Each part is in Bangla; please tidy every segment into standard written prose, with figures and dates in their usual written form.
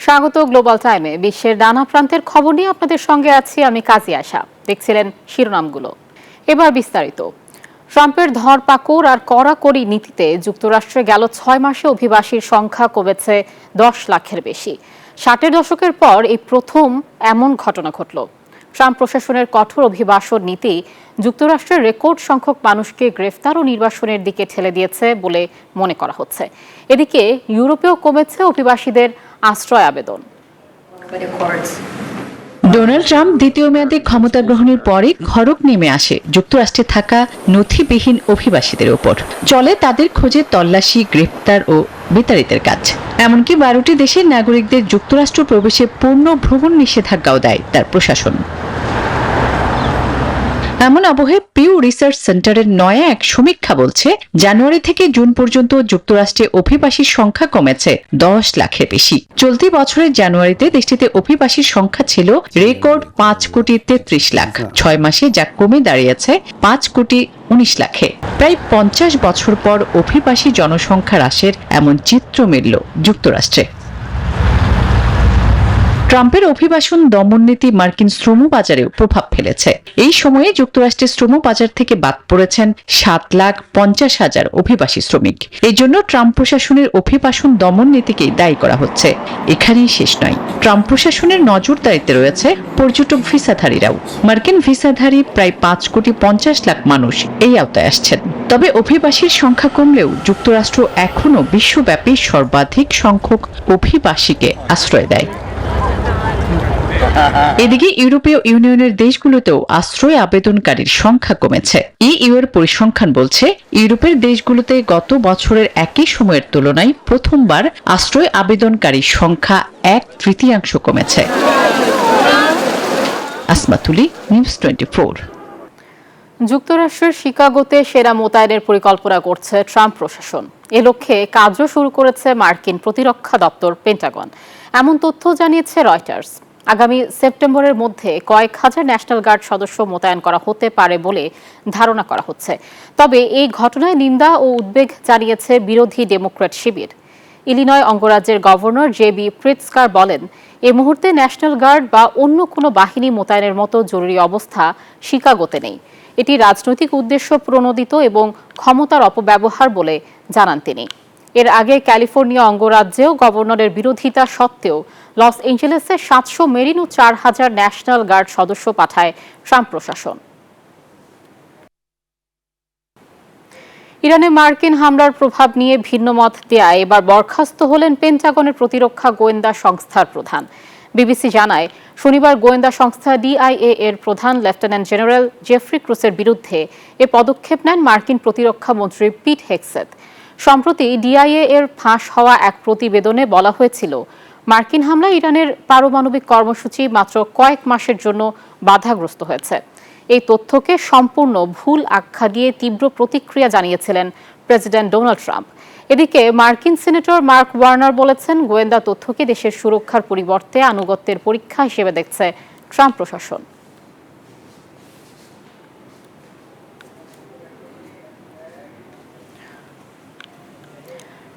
স্বাগত গ্লোবাল টাইমে। বিশ্বের নানা প্রান্তের খবর নিয়ে আপনাদের সঙ্গে আছি আমি কাজী আশা। দেখছিলেন শিরোনামগুলো, এবার বিস্তারিত। ট্রাম্পের ধরপাকড় আর কড়াকড়ি নীতিতে যুক্তরাষ্ট্রে গেল 6 মাসে অভিবাসীর সংখ্যা কমেছে 10 লাখের বেশি। 60-এর দশকের পর এই প্রথম এমন ঘটনা ঘটল। ট্রাম্প প্রশাসনের কঠোর অভিবাসন নীতি যুক্তরাষ্ট্রের রেকর্ড সংখ্যক মানুষকে গ্রেফতার ও নির্বাসনের দিকে ঠেলে দিয়েছে বলে মনে করা হচ্ছে। এদিকে ইউরোপেও কমেছে অভিবাসীদের আশ্রয় আবেদন। ডোনাল্ড ট্রাম্প দ্বিতীয় মেয়াদে ক্ষমতা গ্রহণের পরে খড়গ নেমে আসে যুক্তরাষ্ট্রে থাকা নথিবিহীন অভিবাসীদের উপর। চলে তাদের খোঁজে তল্লাশি, গ্রেফতার ও বিতাড়িতের কাজ। এমনকি 12টি দেশের নাগরিকদের যুক্তরাষ্ট্র প্রবেশে পূর্ণ ভ্রমণ নিষেধাজ্ঞাও দেয় তার প্রশাসন। এমন আবহে পিউ রিসার্চ সেন্টারের নয়া এক সমীক্ষা বলছে, জানুয়ারি থেকে জুন পর্যন্ত যুক্তরাষ্ট্রে অভিবাসীর সংখ্যা কমেছে 10 লাখের বেশি। চলতি বছরের জানুয়ারিতে দেশটিতে অভিবাসীর সংখ্যা ছিল রেকর্ড 5,33 লাখ। 6 মাসে যা কমে দাঁড়িয়েছে 5,19 লাখে। প্রায় 50 বছর পর অভিবাসী জনসংখ্যা হ্রাসের এমন চিত্র মিলল যুক্তরাষ্ট্রে। ট্রাম্পের অভিবাসন দমন নীতি মার্কিন শ্রম বাজারেও প্রভাব ফেলেছে। এই সময়ে যুক্তরাষ্ট্রের শ্রম বাজার থেকে বাদ পড়েছেন 7,50,000 অভিবাসী শ্রমিক। এই জন্য ট্রাম্প প্রশাসনের অভিবাসন দমন নীতিকেই দায়ী করা হচ্ছে। এখানেই শেষ নয়, ট্রাম্প প্রশাসনের নজরদারিতে রয়েছে পর্যটক ভিসাধারীরাও। মার্কিন ভিসাধারী প্রায় 5,50,00,000 মানুষ এই আওতায় আসছেন। তবে অভিবাসীর সংখ্যা কমলেও যুক্তরাষ্ট্র এখনও বিশ্বব্যাপী সর্বাধিক সংখ্যক অভিবাসীকে আশ্রয় দেয়। এদিকে ইউরোপীয় ইউনিয়নের দেশগুলোতেও আশ্রয় আবেদনকারীর সংখ্যা কমেছে। ইইউ এর পরিসংখ্যান বলছে, ইউরোপের দেশগুলোতে গত বছরের একই সময়ের তুলনায় প্রথমবার আশ্রয় আবেদনকারীর সংখ্যা 1/3 কমেছে। আসমাতুলি, নিউজ 24। যুক্তরাষ্ট্রের শিকাগোতে সেনা মোতায়েনের পরিকল্পনা করছে ট্রাম্প প্রশাসন। এ লক্ষ্যে কাজও শুরু করেছে মার্কিন প্রতিরক্ষা দপ্তর পেন্টাগন। এমন তথ্য জানিয়েছে রয়টার্স। আগামী সেপ্টেম্বরের মধ্যে কয়েক হাজার ন্যাশনাল গার্ড সদস্য মোতায়েন করা হতে পারে বলে ধারণা করা হচ্ছে। তবে এই ঘটনায় নিন্দা ও উদ্বেগ জানিয়েছে বিরোধী ডেমোক্র্যাট শিবির। ইলিনয় অঙ্গরাজ্যের গভর্নর জে.বি. প্রিটস্কার বলেন, এ মুহূর্তে ন্যাশনাল গার্ড বা অন্য কোনো বাহিনী মোতায়েনের মতো জরুরি অবস্থা শিকাগোতে নেই। এটি রাজনৈতিক উদ্দেশ্য প্রণোদিত এবং ক্ষমতার অপব্যবহার বলে জানান তিনি। এর আগে ক্যালিফোর্নিয়া অঙ্গরাজ্যেও গভর্নরের বিরোধিতা সত্ত্বেও লস এঞ্জেলেসে 700 মেরিন ও 4,000 ন্যাশনাল গার্ড সদস্য পাঠায় ট্রাম্প প্রশাসন। ইরানে মার্কিন হামলার প্রভাব নিয়ে ভিন্ন মত দেয়ায় এবার বরখাস্ত হলেন পেন্টাগনের প্রতিরক্ষা গোয়েন্দা সংস্থার প্রধান। বিবিসি জানায়, শনিবার গোয়েন্দা সংস্থা ডিআইএ এর প্রধান লেফটেন্যান্ট জেনারেল জেফ্রি ক্রুসের বিরুদ্ধে এ পদক্ষেপ নেন মার্কিন প্রতিরক্ষা মন্ত্রী পিট হেগসেথ। সম্প্রতি ডিআইএ এর ফাঁস হওয়া এক প্রতিবেদনে বলা হয়েছিল, মার্কিন হামলায় ইরানের পারমাণবিক কর্মসূচি মাত্র কয়েক মাসের জন্য বাধাগ্রস্ত হয়েছে। এই তথ্যকে সম্পূর্ণ ভুল আখ্যা দিয়ে তীব্র প্রতিক্রিয়া জানিয়েছিলেন প্রেসিডেন্ট ডোনাল্ড ট্রাম্প। এদিকে মার্কিন সিনেটর মার্ক ওয়ার্নার বলেছেন, গোয়েন্দা তথ্যকে দেশের সুরক্ষার পরিবর্তে আনুগত্যের পরীক্ষা হিসেবে দেখছে ট্রাম্প প্রশাসন।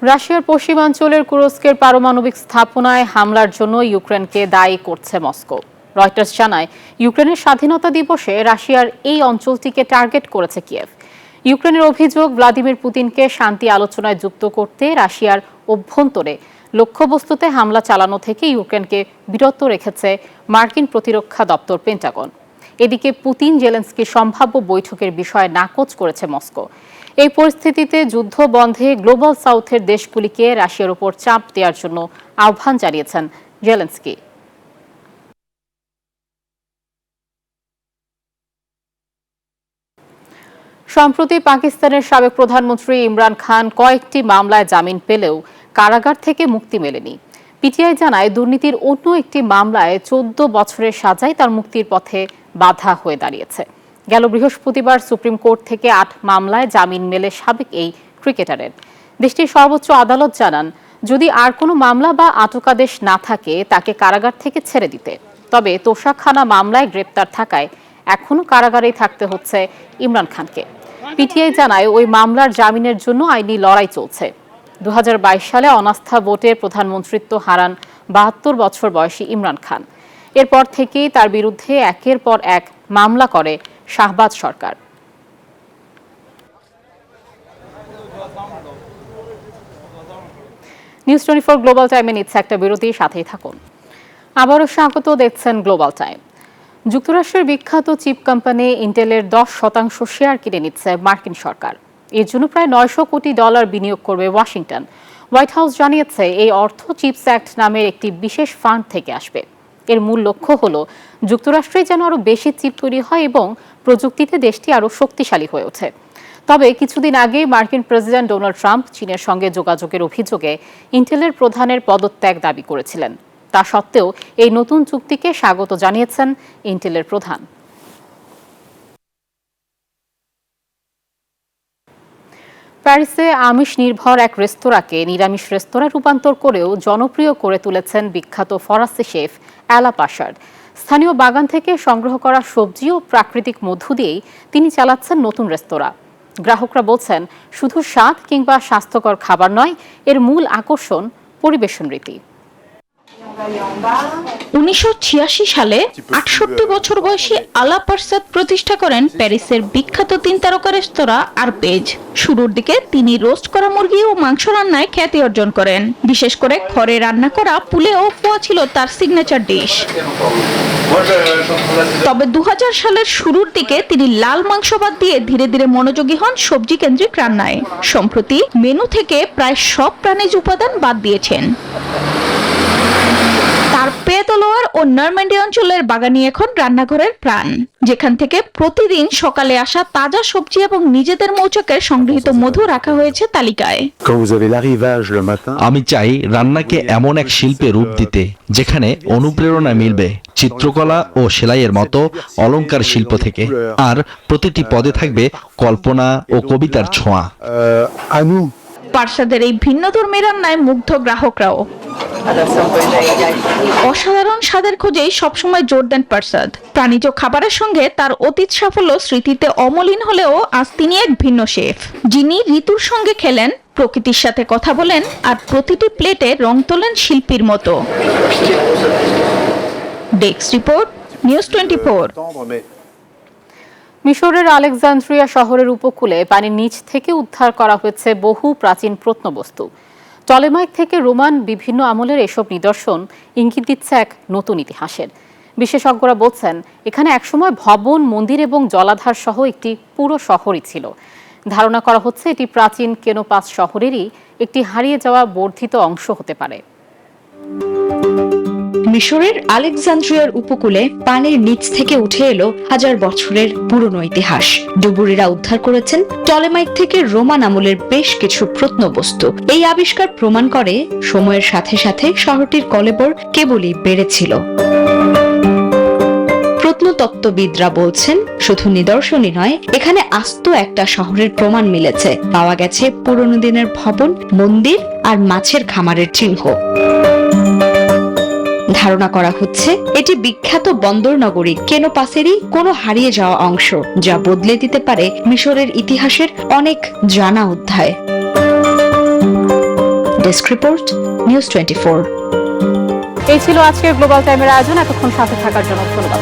রাশিয়ার পশ্চিমাঞ্চলের কুরস্কের পারমাণবিক স্থাপনায় হামলার জন্য ইউক্রেনকে দায়ী করছে মস্কো। রয়টার্স জানায়, ইউক্রেনের স্বাধীনতা দিবসে রাশিয়ার এই অঞ্চলটিকে টার্গেট করেছে কিয়েভ। ইউক্রেনের অভিযোগ, ভ্লাদিমির পুতিনকে শান্তি আলোচনায় যুক্ত করতে রাশিয়ার অভ্যন্তরে লক্ষ্যবস্তুতে হামলা চালানো থেকে ইউক্রেনকে বিরত রেখেছে মার্কিন প্রতিরক্ষা দপ্তর পেন্টাগন। এদিকে পুতিন জেলেন্সকির সম্ভাব্য বৈঠকের বিষয়ে নাকচ করেছে মস্কো। এই পরিস্থিতিতে যুদ্ধ বন্ধে গ্লোবাল সাউথের দেশগুলিকে রাশিয়ার উপর চাপ দেওয়ার জন্য আহ্বান জানিয়েছেন জেলেন্সকি। সম্প্রতি পাকিস্তানের সাবেক প্রধানমন্ত্রী ইমরান খান কয়েকটি মামলায় জামিন পেলেও কারাগার থেকে মুক্তি মেলেনি। পিটিআই জানায়, দুর্নীতির অন্য একটি মামলায় 14 বছরের সাজাই তার মুক্তির পথে বাধা হয়ে দাঁড়িয়েছে। গেল বৃহস্পতিবার সুপ্রিম কোর্ট থেকে 8 মামলায় জামিন মেলে সাবেক এই ক্রিকেটারের। দেশটির সর্বোচ্চ আদালত জানান, যদি আর কোনো মামলা বা আটকাদেশ না থাকে তাকে কারাগার থেকে ছেড়ে দিতে। তবে তোষাখানা মামলায় গ্রেপ্তার থাকায় এখনও কারাগারেই থাকতে হচ্ছে ইমরান খানকে। পিটিআই জানায়, ওই মামলার জামিনের জন্য আইনি লড়াই চলছে। 2022 সালে অনাস্থা ভোটে প্রধানমন্ত্রিত্ব হারান 72 বছর বয়সী ইমরান খান। এরপর থেকেই তার বিরুদ্ধে একের পর এক মামলা করে শাহবাজ সরকার। নিউজ 24 গ্লোবাল টাইমে নিচ্ছে একটা বিরতি, সাথেই থাকুন। আবারও স্বাগত, দেখছেন গ্লোবাল টাইম। যুক্তরাষ্ট্রের বিখ্যাত চিপ কোম্পানি ইন্টেলের 10% শেয়ার কিনে নিচ্ছে মার্কিন সরকার। এর জন্য প্রায় $900 কোটি বিনিয়োগ করবে ওয়াশিংটন। হোয়াইট হাউস জানিয়েছে এই অর্থ চিপস অ্যাক্ট নামের একটি বিশেষ ফান্ড থেকে আসবে। এর মূল লক্ষ্য হলো যুক্তরাষ্ট্রে যেন আরও বেশি চিপ তৈরি হয় এবং প্রযুক্তিতে দেশটি আরও শক্তিশালী হয়ে ওঠে। তবে কিছুদিন আগে মার্কিন প্রেসিডেন্ট ডোনাল্ড ট্রাম্প চীনের সঙ্গে যোগাযোগের অভিযোগে ইন্টেলের প্রধানের পদত্যাগ দাবি করেছিলেন। তা সত্ত্বেও এই নতুন চুক্তিকে স্বাগত জানিয়েছেন ইন্টেলের প্রধান। প্যারিসে আমিষ নির্ভর এক রেস্তোরাঁকে নিরামিষ রেস্তোরাঁ রূপান্তর করেও জনপ্রিয় করে তুলেছেন বিখ্যাত ফরাসি শেফ অ্যালা পাশার্ড। স্থানীয় বাগান থেকে সংগ্রহ করা সবজি ও প্রাকৃতিক মধু দিয়েই তিনি চালাচ্ছেন নতুন রেস্তোরাঁ। গ্রাহকরা বলছেন, শুধু স্বাদ কিংবা স্বাস্থ্যকর খাবার নয়, এর মূল আকর্ষণ পরিবেশন রীতি। 1986 সালে 68 বছর বয়সী আলা পারসাদ প্রতিষ্ঠা করেন প্যারিসের বিখ্যাত 3 তারকা রেস্তোরাঁ আরপেজ। শুরুর দিকে তিনি রোস্ট করা মুরগি ও মাংস রান্নায় খ্যাতি অর্জন করেন। বিশেষ করে ঘরে রান্না করা পুলে ও পোয়া ছিল তার সিগনেচার ডিশ। তবে 2000 সালের শুরুর দিকে তিনি লাল মাংস বাদ দিয়ে ধীরে ধীরে মনোযোগী হন সবজি কেন্দ্রিক রান্নায়। সম্প্রতি মেনু থেকে প্রায় সব প্রাণীজ উপাদান বাদ দিয়েছেন। তার পেতলোয়ার ও নরম্যান্ডি অঞ্চলের বাগানই এখন রান্নাঘরের প্রাণ, যেখান থেকে প্রতিদিন সকালে আসা তাজা সবজি এবং নিজেদের মৌচাকের সংগৃহীত মধু রাখা হয়েছে তালিকায়। আমি চাই রান্নাকে এমন এক শিল্পে রূপ দিতে যেখানে অনুপ্রেরণা মিলবে চিত্রকলা ও সেলাইয়ের মতো অলংকার শিল্প থেকে, আর প্রতিটি পদে থাকবে কল্পনা ও কবিতার ছোঁয়া। পারসাদের এই ভিন্নধর্মী রান্নায় মুগ্ধ গ্রাহকরাও। অসাধারণ স্বাদের খোঁজেই সবসময় জোর দেন পারসাদ। প্রাণীজ খাবারের সঙ্গে তার অতীত সাফল্য স্মৃতিতে অমলিন হলেও আজ তিনি এক ভিন্ন শেফ, যিনি ঋতুর সঙ্গে খেলেন, প্রকৃতির সাথে কথা বলেন আর প্রতিটি প্লেটে রং তোলেন শিল্পীর মতো। Desk report, news 24। মিশরের আলেকজান্দ্রিয়া শহরের উপকূলে পানির নিচ থেকে উদ্ধার করা হয়েছে বহু প্রাচীন প্রত্নবস্তু। টলেমাইক থেকে রোমান বিভিন্ন আমলের এসব নিদর্শন ইঙ্গিত দিচ্ছে এক নতুন ইতিহাসের। বিশেষজ্ঞরা বলছেন, এখানে একসময় ভবন, মন্দির এবং জলাধার সহ একটি পুরো শহরই ছিল। ধারণা করা হচ্ছে এটি প্রাচীন কেনোপাস শহরেরই একটি হারিয়ে যাওয়া বর্ধিত অংশ হতে পারে। মিশরের আলেকজান্দ্রিয়ার উপকূলে পানির নিচ থেকে উঠে এলো হাজার বছরের পুরনো ইতিহাস। ডুবুরিরা উদ্ধার করেছেন টলেমাইক থেকে রোমান আমলের বেশ কিছু প্রত্নবস্তু। এই আবিষ্কার প্রমাণ করে সময়ের সাথে সাথে শহরটির কলেবর কেবলই বেড়েছিল। প্রত্নতত্ত্ববিদরা বলছেন, শুধু নিদর্শনই নয়, এখানে আস্ত একটা শহরের প্রমাণ মিলেছে। পাওয়া গেছে পুরনো দিনের ভবন, মন্দির আর মাছের খামারের চিহ্ন। ধারণা করা হচ্ছে এটি বিখ্যাত বন্দর নগরী কেনোপাসেরই কোনো হারিয়ে যাওয়া অংশ, যা বদলে দিতে পারে মিশরের ইতিহাসের অনেক জানা অধ্যায়। Desk report, news 24। এই ছিল আজকের গ্লোবাল টাইমের আয়োজন। এতক্ষণ সাথে থাকার জন্য ধন্যবাদ।